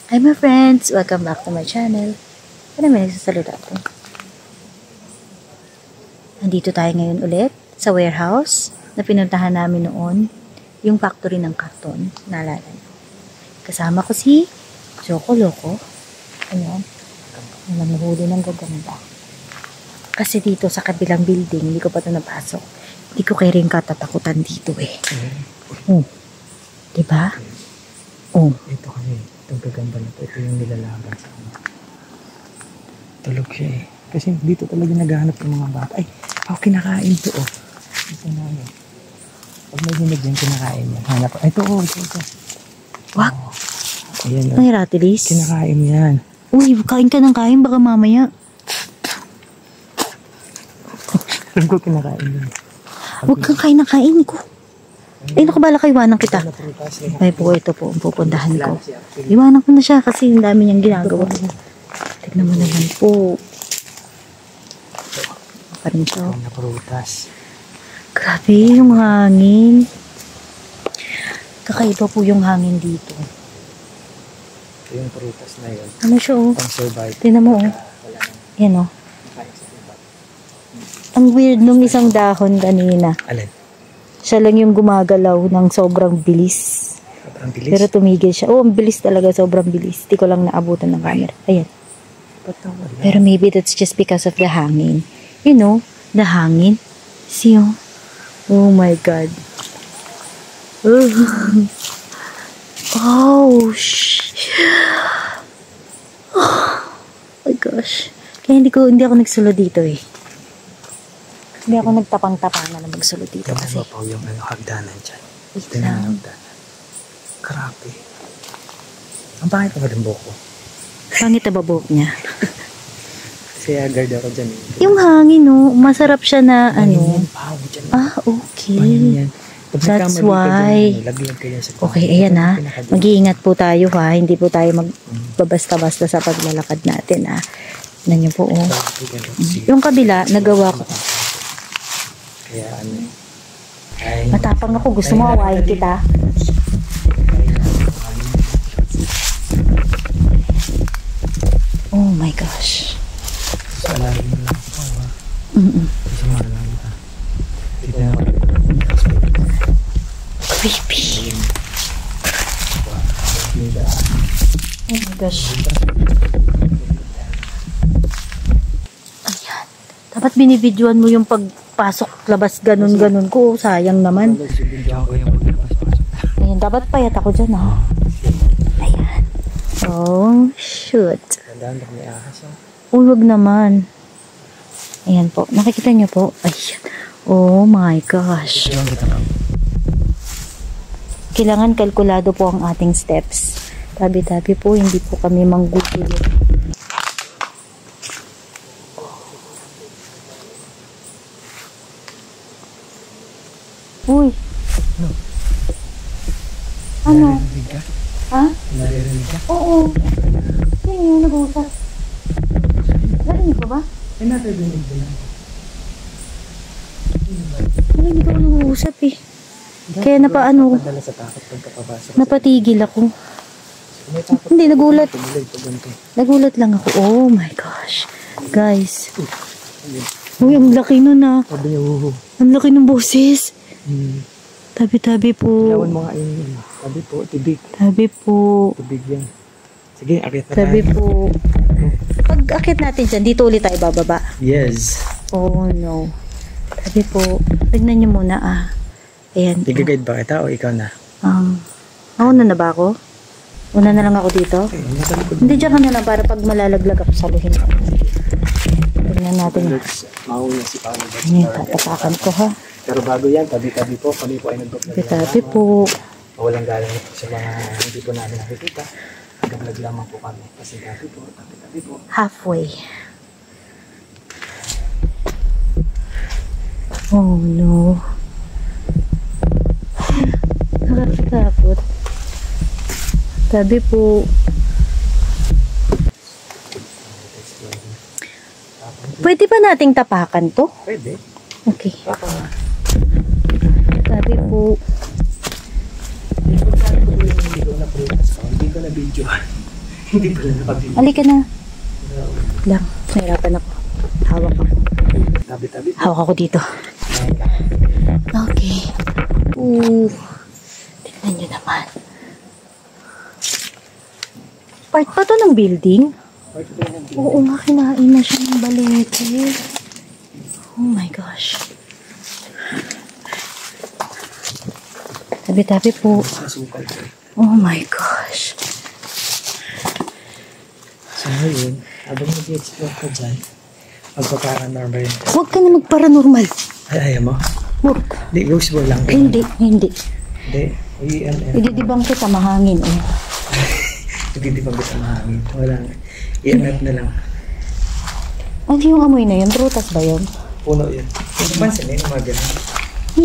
Hi my friends! Welcome back to my channel. Ano may nagsasalita ko? Nandito tayo ngayon ulit sa warehouse na pinuntahan namin noon, yung factory ng karton. Naalala niyo. Kasama ko si Choco Loco. Ayan. Nanguhuli ng gaganda. Kasi dito sa kabilang building, hindi ko pa ito napasok. Hindi ko kaya rin katatakutan dito eh. Diba? Ito kasi, itong gagamba na ito, ito yung nilalaban sa ano. Tulog siya eh. Kasi dito talaga naghahanap ng mga bata. Ay, kinakain to oh. Ito na yun. Pag may hinig yan, kinakain yan. Hanap. Ay, ito. Wak! Ayan oh. Ay, Ratilis. Kinakain yan. Uy, kain ka ng kain, baka mamaya. Alam ko kinakain yan. Huwag kang kain ng kain ko. Ay, nakabala ka, iwanan kita. Ay po, ito po ang pupuntahan ko. Iwanan ko na siya kasi ang dami niyang ginagawa. Tignan mo naman po. Pa rin ito. Na prutas. Grabe yung hangin. Kakaiba po yung hangin dito. Ito yung prutas na yun. Ano siya oh? Pang survive. Tignan mo oh. Yan oh. Ang weird nung isang dahon kanina. Alin? Siya lang yung gumagalaw ng sobrang bilis. Sobrang bilis? Pero tumigil siya. Oh, ang bilis talaga. Sobrang bilis. Di ko lang naabutan ng camera. Ayan. Pero maybe that's just because of the hangin. You know, the hangin. See you. Oh my God. Oh, my gosh. Kaya hindi ako nagsulo dito eh. Hindi ako nagtapang-tapangan na magsulo dito kasi. Ito yung hagdanan dyan. Ito lang. Grabe. Ang pangit pa rin buhok ko. Pangit na ba buhok niya? Kasi agad ako dyan. Yung hangin, no? Masarap siya na, ano? Dyan. Ah, okay. Yan. That's why. Okay, ayan ha. Mag-iingat po tayo ha. Hindi po tayo magbabasta-basta sa paglalakad natin ha. Tignan niyo po, oh. Yung kabila, nagawa ko. Kaya ano. Matapang ako. Gusto mo awayin kita? Oh my gosh. Salamin na lang ako ha. Sumala lang ha. Dito na ako. Creepy. Oh my gosh. Ayan. Dapat binibidyoan mo yung pagpasok, labas, ganun-ganun ko. Sayang naman. Ayan, dapat payat ako dyan ha. Ayan. Oh, shoot. Tandaan ba may ahas ha? Huwag naman. Ayan po. Nakikita niyo po. Ayan. Oh my gosh. Kailangan kalkulado po ang ating steps. Tabi-tabi po. Hindi po kami manggugulo. Uy. Ano? Naririnig ka? Ha? Naririnig ka? Oo. Sino yung nag-uusap? Narinig ko ba? Eh, naririnig din ako. Narinig ako nag-uusap eh. Kaya napaano ko. Dala sa takot pagkapabasa. Napatigil ako. May takot. Hindi, nagulat. Tumuloy pag ganito. Nagulat lang ako. Oh my gosh. Guys. Uy, ang laki nun ah. Sabi niya, uhu. Ang laki ng boses. Tabi-tabi po. Ilawan mo nga yun. Tabi po, tibig. Tabi po. Tibig yan. Sige, akit na Tabi tayo. po. Pag akit natin dyan, dito ulit tayo bababa. Yes. Oh no. Tabi po. Tignan nyo muna ah. Ayan po. Tigagayad ba kita o ikaw na? Nauna na ba ako? Una na lang ako dito? Okay, natalikod. Hindi, dyan ka na lang para pag malalaglag ako sa luhin ko. Tignan natin. Mauna si Paolo. Ayan, tatapakan ko ha. Pero bago yan, tabi-tabi po. Kami po ay nag-vlog. Tabi po. Walang galang sa mga hindi po namin nakikita. Nag-vlog lamang po kami. Kasi tabi po, tabi-tabi po. Halfway. Oh no. Nakakatakot. Tabi po. Pwede ba nating tapakan to? Pwede. Okay. Papa nga. Tabi po. Hindi ko na prutas ko. Hindi ko na video. Hindi pala nakabili. Halika na. Lang, nahirapan ako. Hawak ako. Tabi-tabi. Hawak ako dito. Okay. Tignan nyo naman. Part pa to ng building? Oo nga, kinain na siya ng balete. Oh my gosh. Tabi-tabi po. Oh my gosh. So ngayon, habang mag-explore ka dyan, magpa-paranormal yun. Huwag ka na mag-paranormal. Ay, ayaw mo? Huwag. Hindi, ghost ball lang. Hindi. Hindi, Ididibang kita mahangin. Oh. Hindi pa gusto mahangin. Wala. EMF na lang. Ano yung amoy na yun? Prutas ba yun? Puno yun. Yung pansin eh, mga ganun.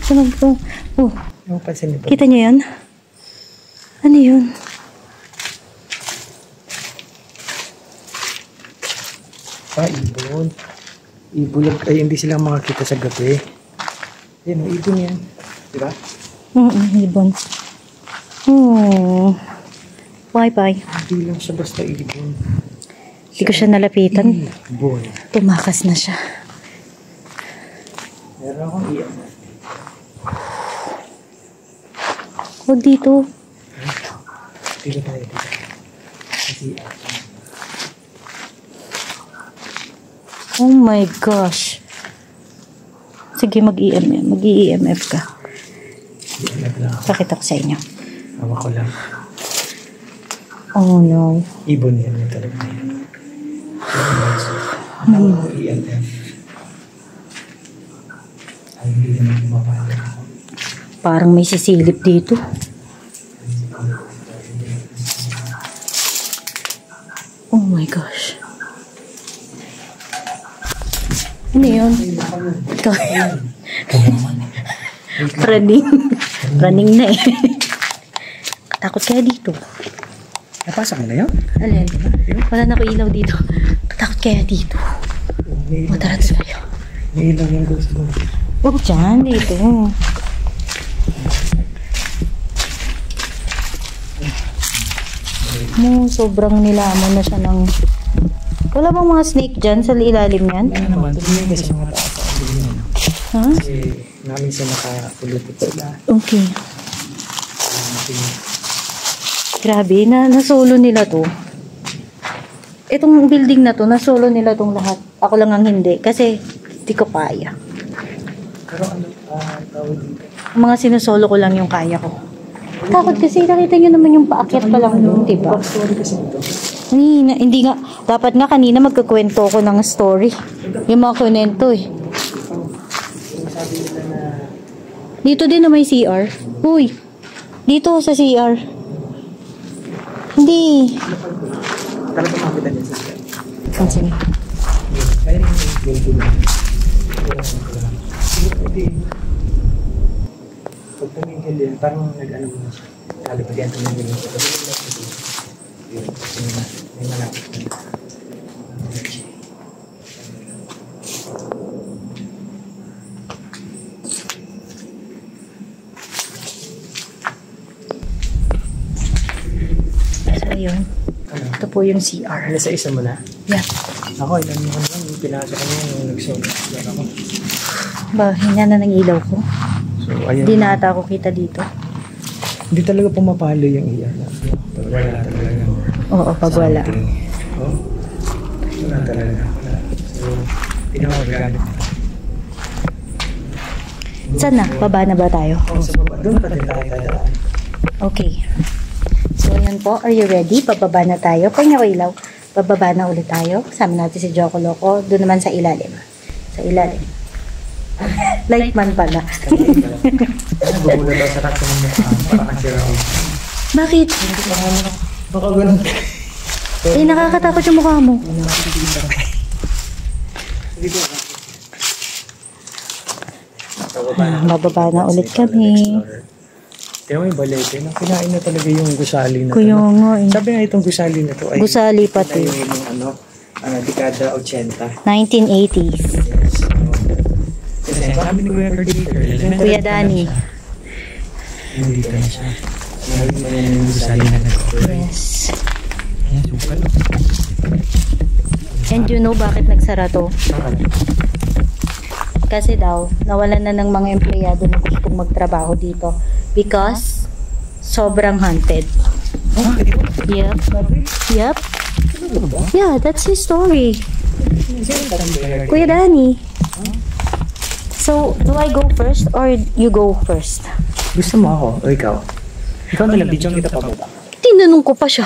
Sunog to. Oh, Yung pansin nito. kita nyo yan? Ano yun? Ibon. Ibon. Ay, hindi sila makakita sa gabi. Yan, ibon yan. Diba? Ibon. Bye-bye. Hindi lang siya basta ibon. Hindi ko siya nalapitan. Ibon. Tumakas na siya. Meron akong iyan. Huwag dito. Dito tayo dito. Kasi, Oh my gosh. Sige, mag-EMF ka. EMF lang. Pakita ko sa inyo. Hawa ko lang. Oh no. Ibon yan yung talaga na yan. Hawa ko EMF. Ay, hindi naman bumapala. Parang may sisilip dito. Oh my gosh. Ano yun? Ikaw yan. Running na eh. Takot kaya dito. Napasok mo na yun? Alin? Wala na ko ilaw dito. Takot kaya dito. O tara tayo. May ilaw yung ghost mo. Huwag dyan dito. Sobrang nilamon na siya ng... Wala bang mga snake dyan sa ilalim yan? Ano naman? Tingnan kasi mga taas sa kabilang. Ha? Kasi namin siya nakapulupit sila. Okay. Grabe, nasolo nila to. Itong building na to, nasolo nila tong lahat. Ako lang ang hindi. Kasi, di ko kaya. Pero ano, tawag dito? Ang mga sinusolo ko lang yung kaya ko. Takot kasi, nakita nyo naman yung paakyat pa lang doon, diba? Backstory kasi ito. Hindi nga, dapat nga kanina magkakwento ko ng story. Yung mga kwento eh. Sabi nila na... Dito din na may CR. Uy, dito sa CR. Hindi. Tara pumakita niya sa siya. Sige. Kaya rin yung gwento na. Hindi. Pag tumingil yan, parang nag-ano mo na siya. Sabi pag yan tumingil mo siya. Yun, may malapit na. So, ayun. Ito po yung CR. Nasa isa mo na? Yeah. Ako, ilan mo lang. Yung pinasa ko niya, yung nag-solo. Yan ako. Ba, hinya na ng ilaw ko. So, ayun. Hindi na ata ako kita dito. Hindi talaga pumapalo yung iyan. Pag wala talaga. Oo, pag wala. Oh, wala talaga. So, pinakagamit. Saan na? Baba na ba tayo? Oh, sa baba. Doon pa din tayo dadaan. Okay. So, yun po. Are you ready? Bababa na tayo. Pahinga ko ilaw. Bababa na ulit tayo. Kasama natin si Joko Loco. Doon naman sa ilalim. Sa ilalim. Lightman pala. Nagugulat daw sa rato ng mukha. Para kasi raw. Bakit? Baka ganun. Eh, nakakatakot yung mukha mo. Bababa na ulit kami. Kaya may balete na kinain na talaga yung gusali na Kuya to. nga eh. Sabi nga itong gusali na to ay Gusali pati. yung dekada 80. 1980s. Yes. Kasi sabi ni Kuya Carditor. Kuya Danny. Nandito na siya. Yung gusali na to. Yes. Ayan, sukal. And you know bakit nagsara to? Kasi daw, nawalan na ng mga empleyado na gustong magtrabaho dito. Because, sobrang haunted. Yep. Yep. Yeah, that's his story. Kuya Danny. So, do I go first or you go first? Gusto mo ako o ikaw? Ikaw na lang, video kita pa ba? Tinanong ko pa siya.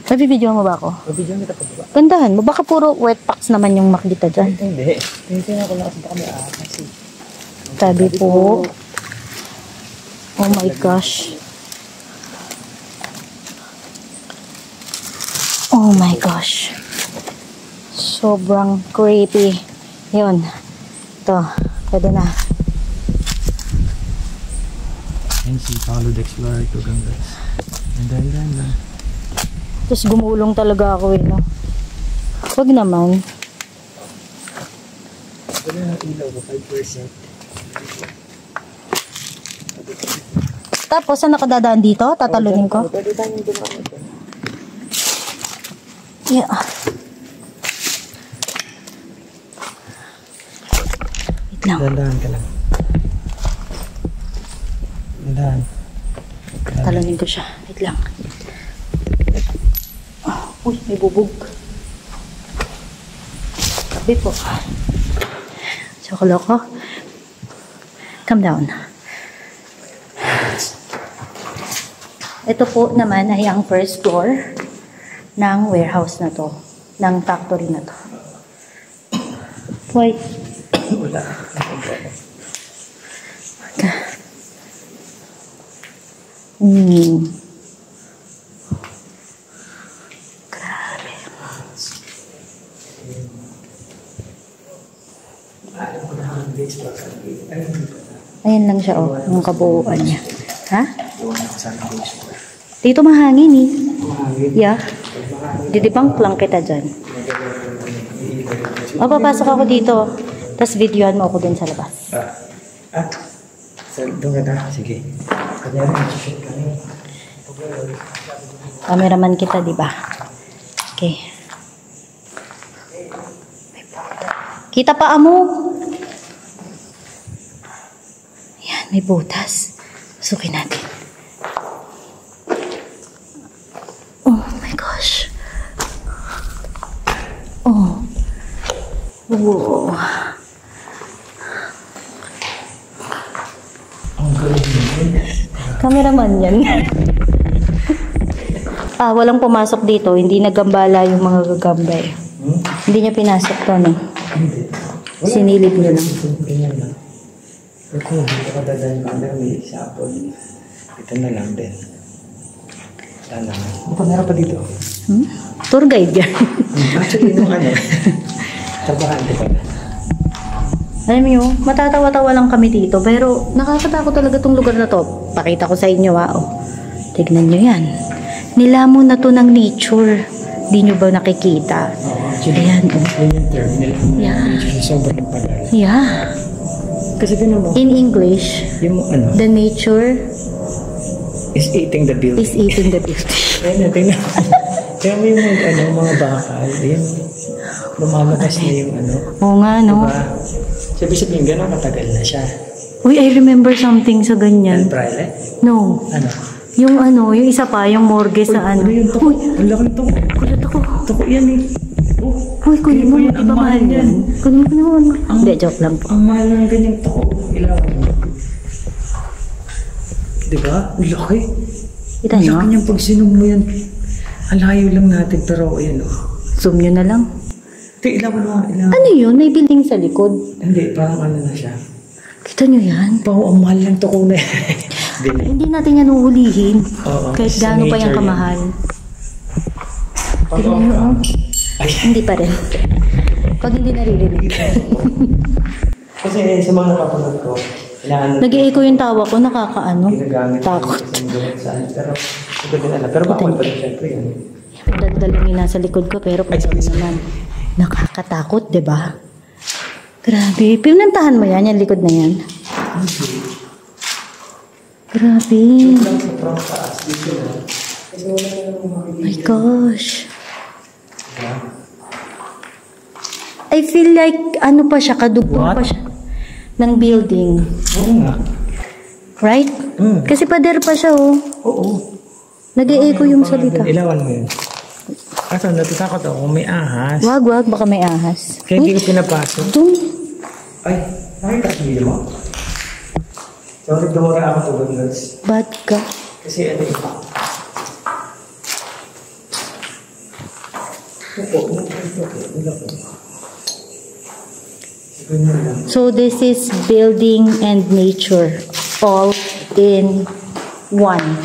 Nabibidyo mo ba ako? Video kita pa ba? Gandahan mo, baka puro wet packs naman yung makikita dyan. Hindi. Tingnan ako na kasi baka may kasi. Sabi po. Oh my gosh. Oh my gosh. Sobrang creepy. Yun. Ito. Pwede na. Ayan si Paolo the Explorer ito guys. Ganda. Tapos gumulong talaga ako no? Huwag naman. Wala na ilaw ko, 5%. Tapos, saan nakadadaan dito? Tatalunin ko? Pwede tayong dumaan ito. Yeah. Wait lang. Dandahan ka lang. Dandahan. Tatalunin ko siya. Wait lang. Oh, uy, may bubog. Sabi po. Chocoloko. Calm down. Ito po naman ay ang first floor ng warehouse na to. Ng factory na to. Why? Wala. Grabe. Ayan lang siya, oh. Yung kabuuan niya. Ha? Dito mahangin eh. Yeah. Didibang lang kita dyan. Papasok ako dito. Tapos videoan mo ako dun sa labas. Doon ka na? Sige. Kanyari, shoot ka na. Cameraman kita, di ba? Okay. Kita pa mo. Yan, may butas. Pasukin natin. Oh my gosh. Oh. Whoa. Cameraman yan. Walang pumasok dito. Hindi nagambala yung mga gagambay. Hindi niya pinasok to, no? Sinilip niya lang. Ito, dito ka dadaan ka na may sapon. Ito na lang din. Sana. Ano pa meron pa dito? Tour guide yan. Actually, nung ano, trabahante pa na. Alam mo yun, matatawa-tawa lang kami dito. Pero nakakatakot talaga tong lugar na to. Pakita ko sa inyo, Tignan nyo yan. Nilamon na to ng nature. Di nyo ba nakikita? Actually, ayan. Yun yung term nila. Yeah. Sobrang pagal. Yeah. Kasi mo, In English, yung ano, the nature is eating the building. is eating the beauty. Ayun, tingnan. Kaya mo yung mga bakal. Yan, lumalabas na yung ano. Oo nga, no? Diba? Sabi gano'n katagal na siya. Uy, I remember something sa ganyan. Prale? No. Ano? Yung isa pa, yung morgue sa ano. Ano yung toko? Ang laki ng toko. Kulat ako. Toko yan eh. Uy, kunin mo. Yan, Di ang ba mahal mahal yan? Kunin mo. Hindi, joke lang po. Ang mahal ng ganyang toko. Ilawan mo. Diba? Ang laki. Kita Ang nyo? laki niyang pag sinum mo yan. Ang layo lang natin pero ayan o. Zoom nyo na lang. Ito, ilawan mo. Ilawan. Ano yun? May building sa likod. Hindi, parang ano na siya. Kita nyo yan? Pao, ang mahal ng toko na yan. Hindi natin yan uhulihin. Oo, Kahit sa gaano pa nature yung yan. kamahal. Pag Tignan nyo, oh. Ay, Hindi pa rin. Pag hindi naririnig. kasi sa mga kapatid ko, inaano Nag-i-echo yung tawa ko, nakakaano. ginagamit Takot. sa gamit saan. Pero, hindi ko din alam. Pero bawal pa rin syempre yun. Daldal yung nasa likod ko, pero kung Ay, sorry. naman, nakakatakot, di ba? Grabe. Pinuntahan mo yan, yung likod na yan. Grabe. Lang sa front taas. Dito na. Kasi wala na lang makikita. My gosh. I feel like, ano pa siya, kadugtong pa siya ng building. Oo nga. Right? Kasi pader pa siya, oh. Oo. Nag-e-echo yung salita. Ilawan mo yun. Kaso natatakot ako kung may ahas. Wag, baka may ahas. Kaya hindi ko pinapasok. Doon. Ay, nakita ko yun mo? Sorry, dumura ako tugod, guys. Bad ka. Kasi ano yun? So this is building and nature all in one.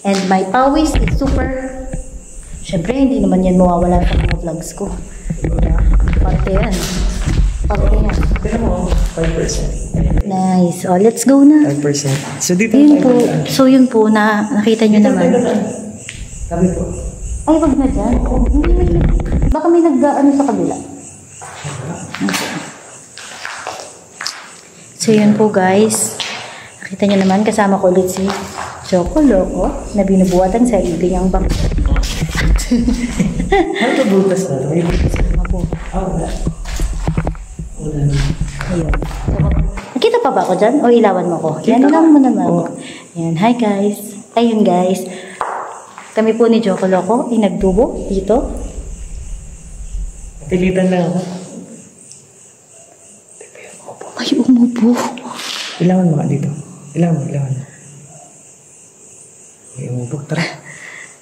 And my pawis is super. Siyempre, hindi naman yan mawawala sa mga vlogs ko. Parte yan. Parte yan. Pero mo, 5%. Nice. Oh, let's go na. 5%. So dito Yun po. So yun po, nakita nyo naman. Sabi po. Ay, wag na dyan. Hindi, baka may nag-ano sa kabila. So yun po guys. Nakita nyo naman, kasama ko ulit si Choco Loco na binubuhatan sa iling ang bang. Ano ito butas na ito? May butas na po. Wala. Wala na. Ayun. Nakita pa ba ako dyan? O ilawan mo ko? Yan lang mo naman. Yan. Hi guys. Ayun guys. Kami po ni Choco Loco ay nagdubo dito. Pilitan lang ako. Ay, umupo. Ilawan mo ka dito. Ilawan mo. May umupo. Tara.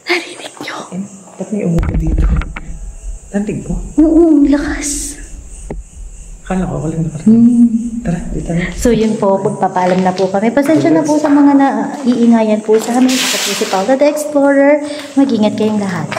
Narinig nyo? Ba't may umupo dito? Tantig po. Oo, lakas. Akala ko lang nakarating. Tara, dito na. So yun po, magpapaalam na po kami. Pasensya na po sa mga naiingayan po sa amin. Ako po si Paula the Explorer. Mag-ingat kayong lahat.